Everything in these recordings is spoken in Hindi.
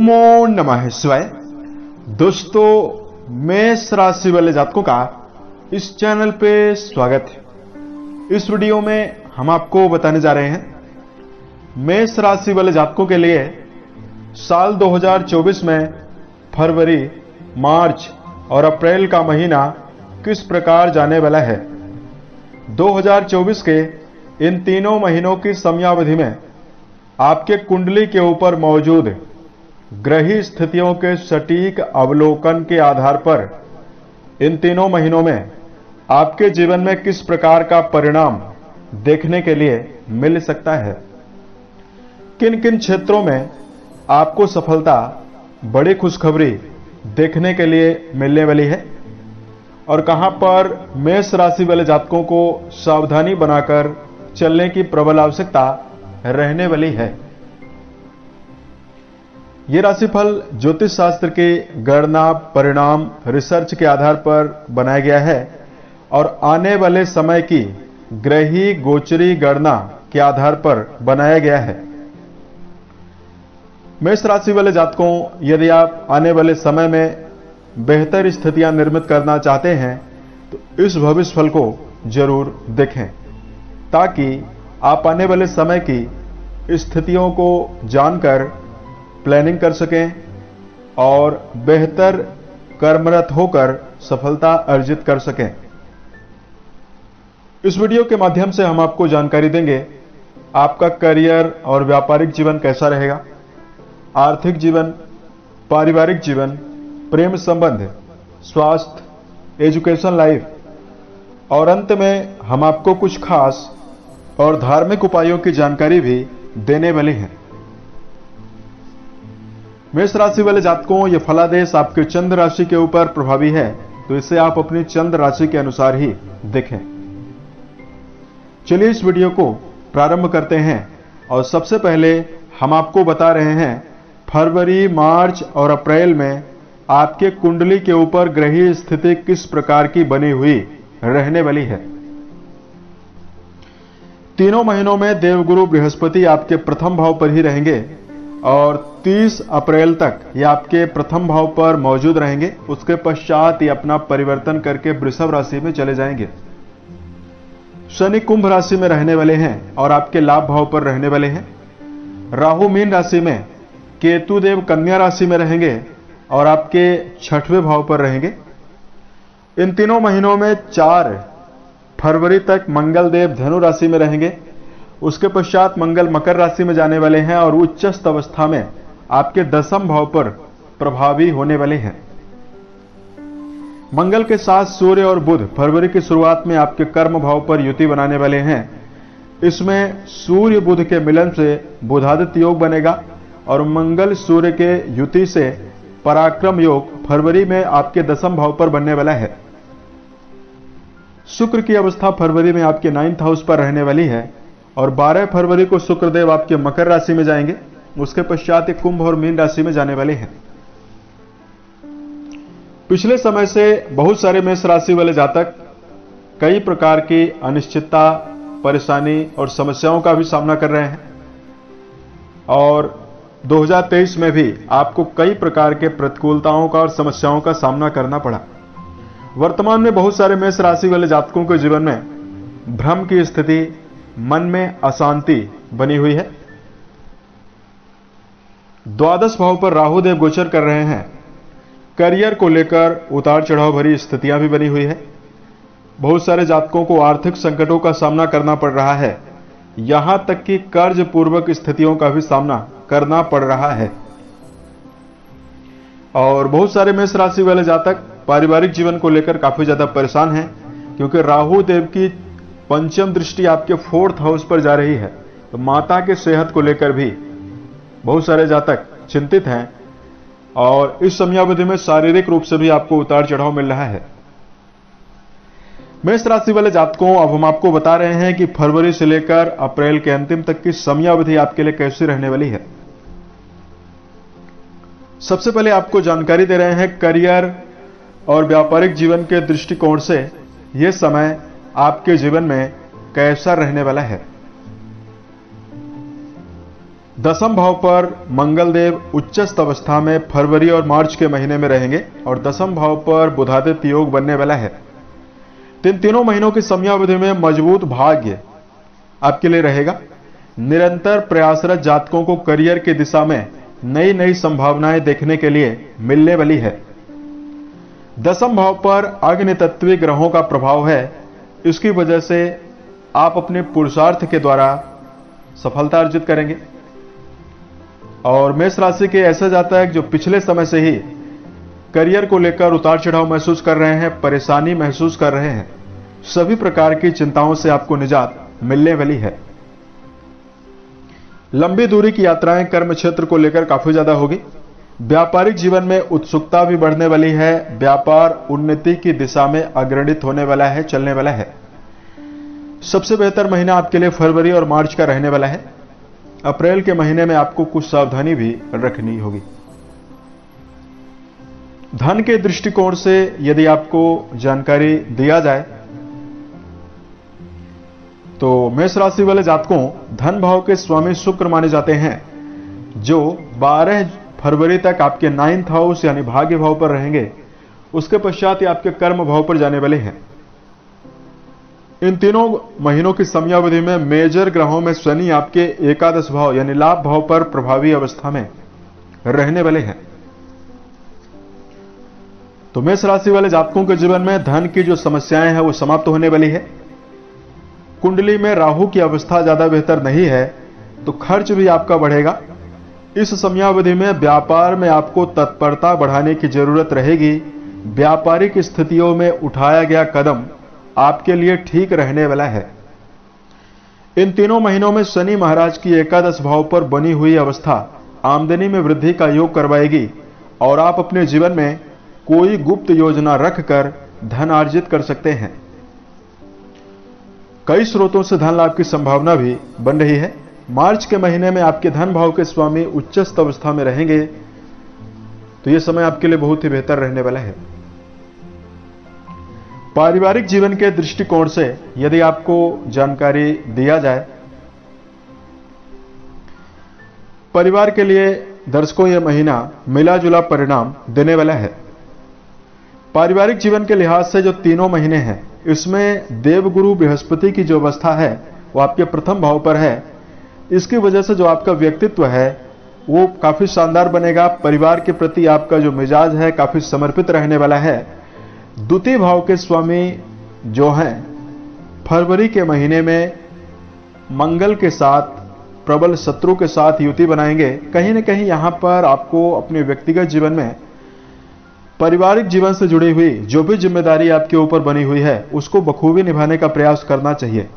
ओमो नमः शिवाय। दोस्तों, मेष राशि वाले जातकों का इस चैनल पे स्वागत है। इस वीडियो में हम आपको बताने जा रहे हैं मेष राशि वाले जातकों के लिए साल 2024 में फरवरी, मार्च और अप्रैल का महीना किस प्रकार जाने वाला है। 2024 के इन तीनों महीनों की समयावधि में आपके कुंडली के ऊपर मौजूद ग्रही स्थितियों के सटीक अवलोकन के आधार पर इन तीनों महीनों में आपके जीवन में किस प्रकार का परिणाम देखने के लिए मिल सकता है, किन किन क्षेत्रों में आपको सफलता, बड़ी खुशखबरी देखने के लिए मिलने वाली है और कहां पर मेष राशि वाले जातकों को सावधानी बनाकर चलने की प्रबल आवश्यकता रहने वाली है। ये राशिफल ज्योतिष शास्त्र के गणना, परिणाम, रिसर्च के आधार पर बनाया गया है और आने वाले समय की ग्रही गोचरी गणना के आधार पर बनाया गया है। मेष राशि वाले जातकों, यदि आप आने वाले समय में बेहतर स्थितियां निर्मित करना चाहते हैं तो इस भविष्य फल को जरूर देखें ताकि आप आने वाले समय की स्थितियों को जानकर प्लानिंग कर सकें और बेहतर कर्मरत होकर सफलता अर्जित कर सकें। इस वीडियो के माध्यम से हम आपको जानकारी देंगे आपका करियर और व्यापारिक जीवन कैसा रहेगा, आर्थिक जीवन, पारिवारिक जीवन, प्रेम संबंध, स्वास्थ्य, एजुकेशन लाइफ और अंत में हम आपको कुछ खास और धार्मिक उपायों की जानकारी भी देने वाले हैं। मेष राशि वाले जातकों, यह फलादेश आपके चंद्र राशि के ऊपर प्रभावी है, तो इसे आप अपनी चंद्र राशि के अनुसार ही देखें। चलिए इस वीडियो को प्रारंभ करते हैं और सबसे पहले हम आपको बता रहे हैं फरवरी, मार्च और अप्रैल में आपके कुंडली के ऊपर ग्रही स्थिति किस प्रकार की बनी हुई रहने वाली है। तीनों महीनों में देवगुरु बृहस्पति आपके प्रथम भाव पर ही रहेंगे और 30 अप्रैल तक ये आपके प्रथम भाव पर मौजूद रहेंगे। उसके पश्चात ये अपना परिवर्तन करके वृषभ राशि में चले जाएंगे। शनि कुंभ राशि में रहने वाले हैं और आपके लाभ भाव पर रहने वाले हैं। राहु मीन राशि में, केतु देव कन्या राशि में रहेंगे और आपके 6वें भाव पर रहेंगे। इन तीनों महीनों में 4 फरवरी तक मंगल देव धनु राशि में रहेंगे। उसके पश्चात मंगल मकर राशि में जाने वाले हैं और उच्चस्थ अवस्था में आपके 10वें भाव पर प्रभावी होने वाले हैं। मंगल के साथ सूर्य और बुध फरवरी की शुरुआत में आपके कर्म भाव पर युति बनाने वाले हैं। इसमें सूर्य बुध के मिलन से बुधादित्य योग बनेगा और मंगल सूर्य के युति से पराक्रम योग फरवरी में आपके 10वें भाव पर बनने वाला है। शुक्र की अवस्था फरवरी में आपके 9th हाउस पर रहने वाली है और 12 फरवरी को शुक्रदेव आपके मकर राशि में जाएंगे। उसके पश्चात एक कुंभ और मीन राशि में जाने वाले हैं। पिछले समय से बहुत सारे मेष राशि वाले जातक कई प्रकार की अनिश्चितता, परेशानी और समस्याओं का भी सामना कर रहे हैं और 2023 में भी आपको कई प्रकार के प्रतिकूलताओं का और समस्याओं का सामना करना पड़ा। वर्तमान में बहुत सारे मेष राशि वाले जातकों के जीवन में भ्रम की स्थिति, मन में अशांति बनी हुई है। द्वादश भाव पर राहु देव गोचर कर रहे हैं। करियर को लेकर उतार चढ़ाव भरी स्थितियां भी बनी हुई है। बहुत सारे जातकों को आर्थिक संकटों का सामना करना पड़ रहा है, यहां तक कि कर्ज पूर्वक स्थितियों का भी सामना करना पड़ रहा है। और बहुत सारे मेष राशि वाले जातक पारिवारिक जीवन को लेकर काफी ज्यादा परेशान हैं क्योंकि राहु देव की पंचम दृष्टि आपके 4th हाउस पर जा रही है, तो माता के सेहत को लेकर भी बहुत सारे जातक चिंतित हैं और इस समयावधि में शारीरिक रूप से भी आपको उतार चढ़ाव मिल रहा है। मेष राशि वाले जातकों, अब हम आपको बता रहे हैं कि फरवरी से लेकर अप्रैल के अंतिम तक की समयावधि आपके लिए कैसी रहने वाली है। सबसे पहले आपको जानकारी दे रहे हैं करियर और व्यापारिक जीवन के दृष्टिकोण से यह समय आपके जीवन में कैसा रहने वाला है। दसम भाव पर मंगल देव उच्चस्थ अवस्था में फरवरी और मार्च के महीने में रहेंगे और दसम भाव पर बुधादित्य योग बनने वाला है। तीनों महीनों की समयावधि में मजबूत भाग्य आपके लिए रहेगा। निरंतर प्रयासरत जातकों को करियर की दिशा में नई नई संभावनाएं देखने के लिए मिलने वाली है। दसम भाव पर अग्नि तत्वीय ग्रहों का प्रभाव है, इसकी वजह से आप अपने पुरुषार्थ के द्वारा सफलता अर्जित करेंगे। और मेष राशि के ऐसा जाता है कि जो पिछले समय से ही करियर को लेकर उतार चढ़ाव महसूस कर रहे हैं, परेशानी महसूस कर रहे हैं, सभी प्रकार की चिंताओं से आपको निजात मिलने वाली है। लंबी दूरी की यात्राएं कर्म क्षेत्र को लेकर काफी ज्यादा होगी। व्यापारिक जीवन में उत्सुकता भी बढ़ने वाली है। व्यापार उन्नति की दिशा में अग्रणित होने वाला है, चलने वाला है। सबसे बेहतर महीना आपके लिए फरवरी और मार्च का रहने वाला है। अप्रैल के महीने में आपको कुछ सावधानी भी रखनी होगी। धन के दृष्टिकोण से यदि आपको जानकारी दिया जाए तो मेष राशि वाले जातकों धन भाव के स्वामी शुक्र माने जाते हैं, जो 12 फरवरी तक आपके 9th हाउस यानी भाग्य भाव पर रहेंगे। उसके पश्चात ही आपके कर्म भाव पर जाने वाले हैं। इन तीनों महीनों की समयावधि में मेजर ग्रहों में शनि आपके एकादश भाव यानी लाभ भाव पर प्रभावी अवस्था में रहने वाले हैं। तो मेष राशि वाले जातकों के जीवन में धन की जो समस्याएं हैं वो समाप्त होने वाली है। कुंडली में राहु की अवस्था ज्यादा बेहतर नहीं है तो खर्च भी आपका बढ़ेगा। इस समयावधि में व्यापार में आपको तत्परता बढ़ाने की जरूरत रहेगी। व्यापारिक स्थितियों में उठाया गया कदम आपके लिए ठीक रहने वाला है। इन तीनों महीनों में शनि महाराज की एकादश भाव पर बनी हुई अवस्था आमदनी में वृद्धि का योग करवाएगी और आप अपने जीवन में कोई गुप्त योजना रखकर धन अर्जित कर सकते हैं। कई स्रोतों से धन लाभ की संभावना भी बन रही है। मार्च के महीने में आपके धन भाव के स्वामी उच्चस्थ अवस्था में रहेंगे तो यह समय आपके लिए बहुत ही बेहतर रहने वाला है। पारिवारिक जीवन के दृष्टिकोण से यदि आपको जानकारी दिया जाए, परिवार के लिए दर्शकों यह महीना मिला जुला परिणाम देने वाला है। पारिवारिक जीवन के लिहाज से जो तीनों महीने हैं इसमें देवगुरु बृहस्पति की जो अवस्था है वो आपके प्रथम भाव पर है। इसकी वजह से जो आपका व्यक्तित्व है वो काफी शानदार बनेगा। परिवार के प्रति आपका जो मिजाज है काफी समर्पित रहने वाला है। द्वितीय भाव के स्वामी जो हैं फरवरी के महीने में मंगल के साथ प्रबल शत्रु के साथ युति बनाएंगे। कहीं न कहीं यहां पर आपको अपने व्यक्तिगत जीवन में पारिवारिक जीवन से जुड़ी हुई जो भी जिम्मेदारी आपके ऊपर बनी हुई है उसको बखूबी निभाने का प्रयास करना चाहिए।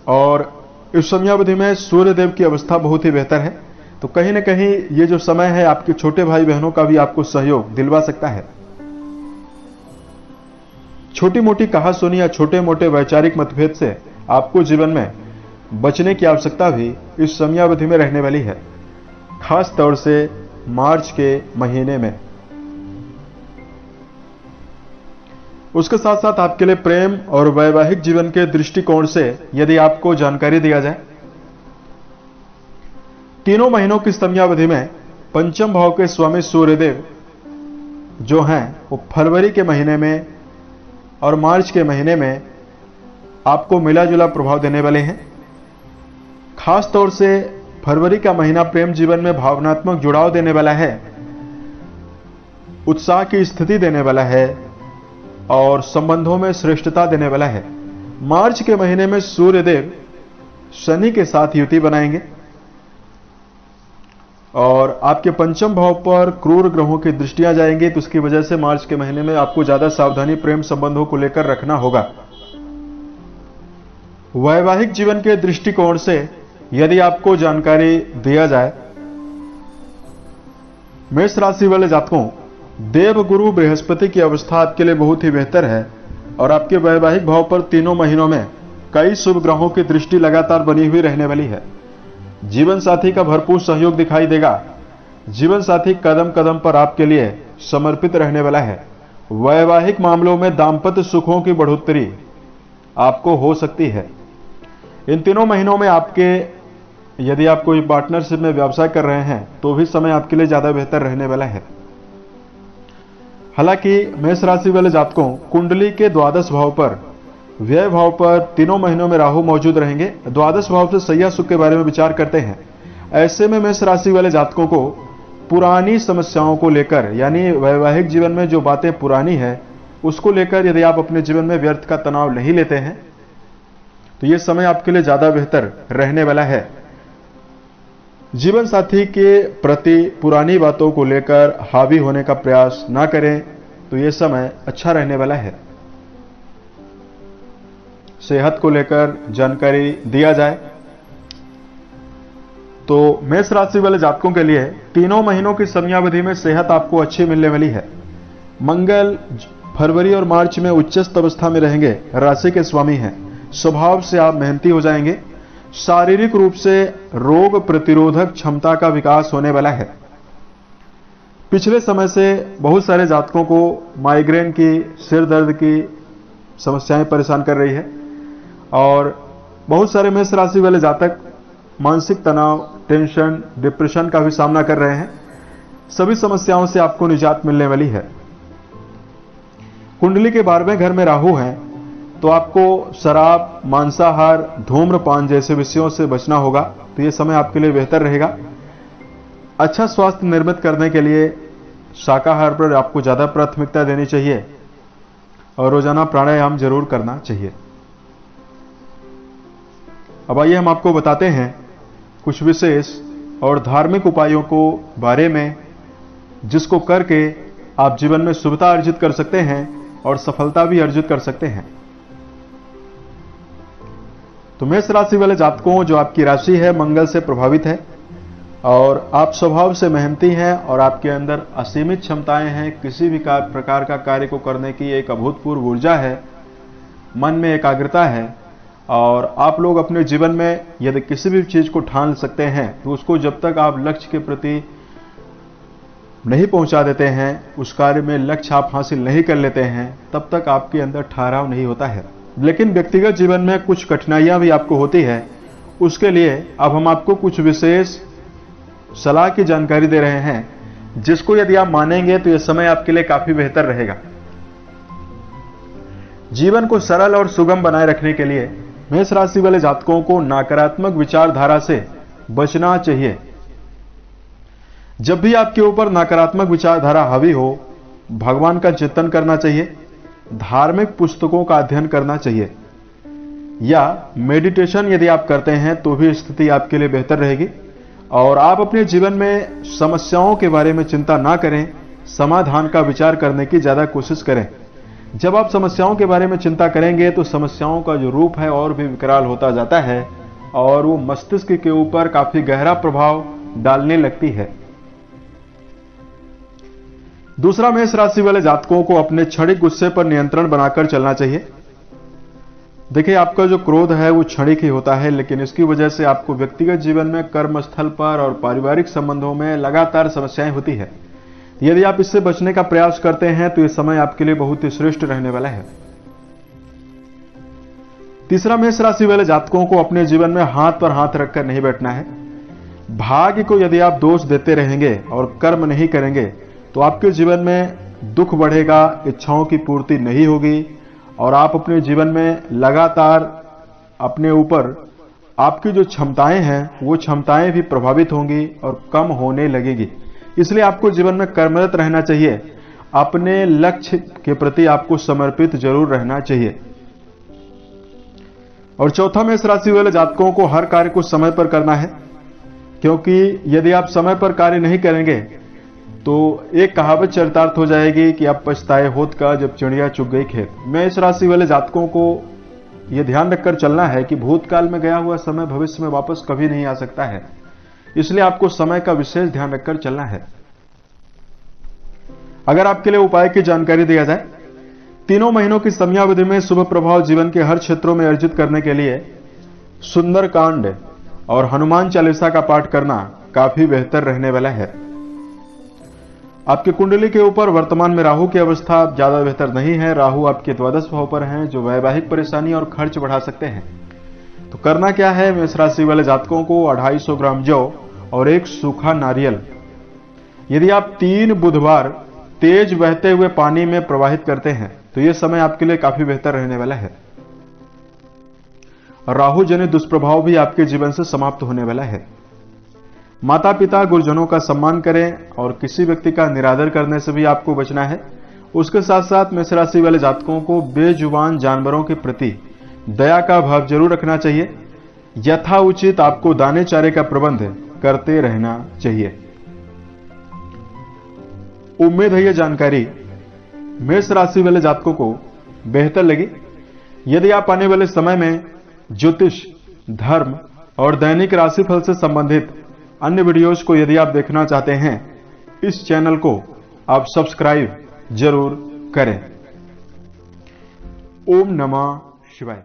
और इस समयावधि में सूर्य देव की अवस्था बहुत ही बेहतर है तो कहीं न कहीं ये जो समय है आपके छोटे भाई बहनों का भी आपको सहयोग दिलवा सकता है। छोटी मोटी कहासुनी या छोटे मोटे वैचारिक मतभेद से आपको जीवन में बचने की आवश्यकता भी इस समयावधि में रहने वाली है, खास तौर से मार्च के महीने में। उसके साथ साथ आपके लिए प्रेम और वैवाहिक जीवन के दृष्टिकोण से यदि आपको जानकारी दिया जाए, तीनों महीनों की समयावधि में पंचम भाव के स्वामी सूर्यदेव जो हैं वो फरवरी के महीने में और मार्च के महीने में आपको मिला जुला प्रभाव देने वाले हैं। खास तौर से फरवरी का महीना प्रेम जीवन में भावनात्मक जुड़ाव देने वाला है, उत्साह की स्थिति देने वाला है और संबंधों में श्रेष्ठता देने वाला है। मार्च के महीने में सूर्यदेव शनि के साथ युति बनाएंगे और आपके पंचम भाव पर क्रूर ग्रहों की दृष्टियां जाएंगी तो उसकी वजह से मार्च के महीने में आपको ज्यादा सावधानी प्रेम संबंधों को लेकर रखना होगा। वैवाहिक जीवन के दृष्टिकोण से यदि आपको जानकारी दिया जाए, मेष राशि वाले जातकों देवगुरु बृहस्पति की अवस्था आपके लिए बहुत ही बेहतर है और आपके वैवाहिक भाव पर तीनों महीनों में कई शुभ ग्रहों की दृष्टि लगातार बनी हुई रहने वाली है। जीवन साथी का भरपूर सहयोग दिखाई देगा। जीवन साथी कदम कदम पर आपके लिए समर्पित रहने वाला है। वैवाहिक मामलों में दांपत्य सुखों की बढ़ोतरी आपको हो सकती है। इन तीनों महीनों में आपके यदि आप कोई पार्टनरशिप में व्यवसाय कर रहे हैं तो भी समय आपके लिए ज्यादा बेहतर रहने वाला है। हालांकि मेष राशि वाले जातकों कुंडली के द्वादश भाव पर, व्यय भाव पर तीनों महीनों में राहु मौजूद रहेंगे। द्वादश भाव से सैया सुख के बारे में विचार करते हैं। ऐसे में मेष राशि वाले जातकों को पुरानी समस्याओं को लेकर, यानी वैवाहिक जीवन में जो बातें पुरानी है उसको लेकर यदि आप अपने जीवन में व्यर्थ का तनाव नहीं लेते हैं तो यह समय आपके लिए ज्यादा बेहतर रहने वाला है। जीवन साथी के प्रति पुरानी बातों को लेकर हावी होने का प्रयास ना करें तो यह समय अच्छा रहने वाला है। सेहत को लेकर जानकारी दिया जाए तो मेष राशि वाले जातकों के लिए तीनों महीनों की समयावधि में सेहत आपको अच्छी मिलने वाली है। मंगल फरवरी और मार्च में उच्चस्थ अवस्था में रहेंगे, राशि के स्वामी हैं। स्वभाव से आप मेहनती हो जाएंगे। शारीरिक रूप से रोग प्रतिरोधक क्षमता का विकास होने वाला है। पिछले समय से बहुत सारे जातकों को माइग्रेन की, सिर दर्द की समस्याएं परेशान कर रही है और बहुत सारे मेष राशि वाले जातक मानसिक तनाव, टेंशन, डिप्रेशन का भी सामना कर रहे हैं। सभी समस्याओं से आपको निजात मिलने वाली है। कुंडली के 12वें घर में राहु हैं तो आपको शराब, मांसाहार, धूम्रपान जैसे विषयों से बचना होगा। तो यह समय आपके लिए बेहतर रहेगा। अच्छा स्वास्थ्य निर्मित करने के लिए शाकाहार पर आपको ज्यादा प्राथमिकता देनी चाहिए और रोजाना प्राणायाम जरूर करना चाहिए। अब आइए हम आपको बताते हैं कुछ विशेष और धार्मिक उपायों को बारे में जिसको करके आप जीवन में शुभता अर्जित कर सकते हैं और सफलता भी अर्जित कर सकते हैं। तो मेष राशि वाले जातकों, जो आपकी राशि है मंगल से प्रभावित है और आप स्वभाव से मेहनती हैं और आपके अंदर असीमित क्षमताएं हैं। किसी भी प्रकार का कार्य को करने की एक अभूतपूर्व ऊर्जा है, मन में एकाग्रता है और आप लोग अपने जीवन में यदि किसी भी चीज को ठान सकते हैं तो उसको जब तक आप लक्ष्य के प्रति नहीं पहुंचा देते हैं, उस कार्य में लक्ष्य आप हासिल नहीं कर लेते हैं, तब तक आपके अंदर ठहराव नहीं होता है। लेकिन व्यक्तिगत जीवन में कुछ कठिनाइयां भी आपको होती है। उसके लिए अब हम आपको कुछ विशेष सलाह की जानकारी दे रहे हैं जिसको यदि आप मानेंगे तो यह समय आपके लिए काफी बेहतर रहेगा। जीवन को सरल और सुगम बनाए रखने के लिए मेष राशि वाले जातकों को नकारात्मक विचारधारा से बचना चाहिए। जब भी आपके ऊपर नकारात्मक विचारधारा हावी हो, भगवान का चिंतन करना चाहिए, धार्मिक पुस्तकों का अध्ययन करना चाहिए या मेडिटेशन यदि आप करते हैं तो भी स्थिति आपके लिए बेहतर रहेगी। और आप अपने जीवन में समस्याओं के बारे में चिंता ना करें, समाधान का विचार करने की ज्यादा कोशिश करें। जब आप समस्याओं के बारे में चिंता करेंगे तो समस्याओं का जो रूप है और भी विकराल होता जाता है और वो मस्तिष्क के ऊपर काफी गहरा प्रभाव डालने लगती है। दूसरा, मेष राशि वाले जातकों को अपने क्षणिक गुस्से पर नियंत्रण बनाकर चलना चाहिए। देखिए, आपका जो क्रोध है वो क्षणिक ही होता है, लेकिन इसकी वजह से आपको व्यक्तिगत जीवन में, कर्मस्थल पर और पारिवारिक संबंधों में लगातार समस्याएं होती है। यदि आप इससे बचने का प्रयास करते हैं तो यह समय आपके लिए बहुत ही श्रेष्ठ रहने वाला है। तीसरा, मेष राशि वाले जातकों को अपने जीवन में हाथ पर हाथ रखकर नहीं बैठना है। भाग्य को यदि आप दोष देते रहेंगे और कर्म नहीं करेंगे तो आपके जीवन में दुख बढ़ेगा, इच्छाओं की पूर्ति नहीं होगी और आप अपने जीवन में लगातार अपने ऊपर आपकी जो क्षमताएं हैं वो क्षमताएं भी प्रभावित होंगी और कम होने लगेगी। इसलिए आपको जीवन में कर्मरत रहना चाहिए। अपने लक्ष्य के प्रति आपको समर्पित जरूर रहना चाहिए। और चौथा, मेष राशि वाले जातकों को हर कार्य को समय पर करना है, क्योंकि यदि आप समय पर कार्य नहीं करेंगे तो एक कहावत चरितार्थ हो जाएगी कि आप पछताए होत का जब चिड़िया चुग गई खेत। मेष राशि वाले जातकों को यह ध्यान रखकर चलना है कि भूतकाल में गया हुआ समय भविष्य में वापस कभी नहीं आ सकता है। इसलिए आपको समय का विशेष ध्यान रखकर चलना है। अगर आपके लिए उपाय की जानकारी दिया जाए, तीनों महीनों की समयावधि में शुभ प्रभाव जीवन के हर क्षेत्रों में अर्जित करने के लिए सुंदरकांड और हनुमान चालीसा का पाठ करना काफी बेहतर रहने वाला है। आपकी कुंडली के ऊपर वर्तमान में राहु की अवस्था ज्यादा बेहतर नहीं है। राहु आपके द्वादश भाव पर हैं, जो वैवाहिक परेशानी और खर्च बढ़ा सकते हैं। तो करना क्या है, मेष राशि वाले जातकों को 250 ग्राम जौ और एक सूखा नारियल यदि आप 3 बुधवार तेज बहते हुए पानी में प्रवाहित करते हैं तो यह समय आपके लिए काफी बेहतर रहने वाला है। राहु जनित दुष्प्रभाव भी आपके जीवन से समाप्त होने वाला है। माता पिता गुरुजनों का सम्मान करें और किसी व्यक्ति का निरादर करने से भी आपको बचना है। उसके साथ साथ मेष राशि वाले जातकों को बेजुबान जानवरों के प्रति दया का भाव जरूर रखना चाहिए। यथा उचित आपको दाने चारे का प्रबंध करते रहना चाहिए। उम्मीद है यह जानकारी मेष राशि वाले जातकों को बेहतर लगी। यदि आप आने वाले समय में ज्योतिष, धर्म और दैनिक राशिफल से संबंधित अन्य वीडियोज को यदि आप देखना चाहते हैं, इस चैनल को आप सब्सक्राइब जरूर करें। ओम नमः शिवाय।